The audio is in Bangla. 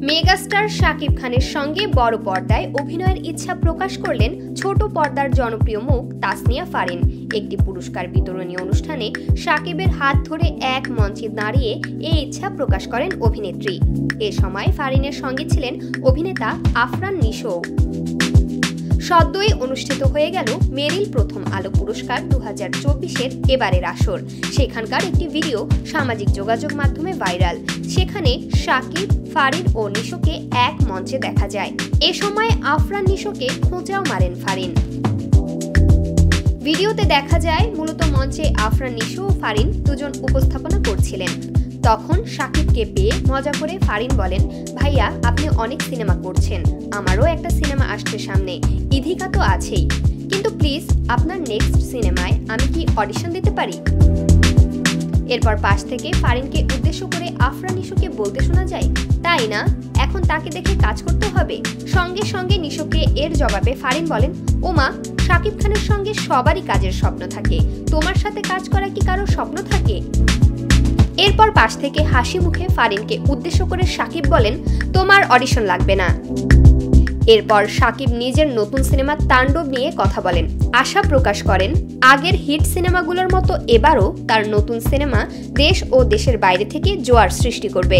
মেগাস্টার শাকিব খানের সঙ্গে বড় পর্দায় অভিনয়ের ইচ্ছা প্রকাশ করলেন ছোট পর্দার জনপ্রিয় মুখ তাসনিয়া ফারিন। একটি পুরস্কার বিতরণী অনুষ্ঠানে শাকিবের হাত ধরে এক মঞ্চে দাঁড়িয়ে এই ইচ্ছা প্রকাশ করেন অভিনেত্রী। এ সময় ফারিনের সঙ্গে ছিলেন অভিনেতা আফরান নিশো। সদ্যই অনুষ্ঠিত হয়ে গেল মেরিল প্রথম আলো পুরস্কার 2024-এর এবারের আসর। সেখানকার একটি ভিডিও সামাজিক যোগাযোগ মাধ্যমে ভাইরাল। সেখানে শাকিব, ফারিন ও নিশোকে এক মঞ্চে দেখা যায়। এ সময় আফরান নিশোকে খোঁচাও মারেন ফারিন। ভিডিওতে দেখা যায় মূলত মঞ্চে আফরান নিশো ও ফারিন দুজন উপস্থাপনা করছিলেন। তখন শাকিবকে পেয়ে মজা করে ফারিন বলেন, ভাইয়া আপনি অনেক সিনেমা করছেন, আমারও একটা সিনেমা আসছে সামনে, ইধিকা তো আছেই, কিন্তু প্লিজ আপনার নেক্সট সিনেমায় আমি কি অডিশন দিতে পারি? এরপর পাশ থেকে ফারিনকে উদ্দেশ্য করে আফরান নিশোকে বলতে শোনা যায়, তাই না, এখন তাকে দেখে কাজ করতে হবে। সঙ্গে সঙ্গে নিশোকে এর জবাবে ফারিন বলেন, ওমা, শাকিব খানের সঙ্গে সবারই কাজের স্বপ্ন থাকে, তোমার সাথে কাজ করা কি কারো স্বপ্ন থাকে? এরপর পাশ থেকে হাসি মুখে ফারিনকে উদ্দেশ্য করে শাকিব বলেন, তোমার অডিশন লাগবে না। এরপর শাকিব নিজের নতুন সিনেমা তাণ্ডব নিয়ে কথা বলেন, আশা প্রকাশ করেন আগের হিট সিনেমাগুলোর মতো এবারও তার নতুন সিনেমা দেশ ও দেশের বাইরে থেকে জোয়ার সৃষ্টি করবে।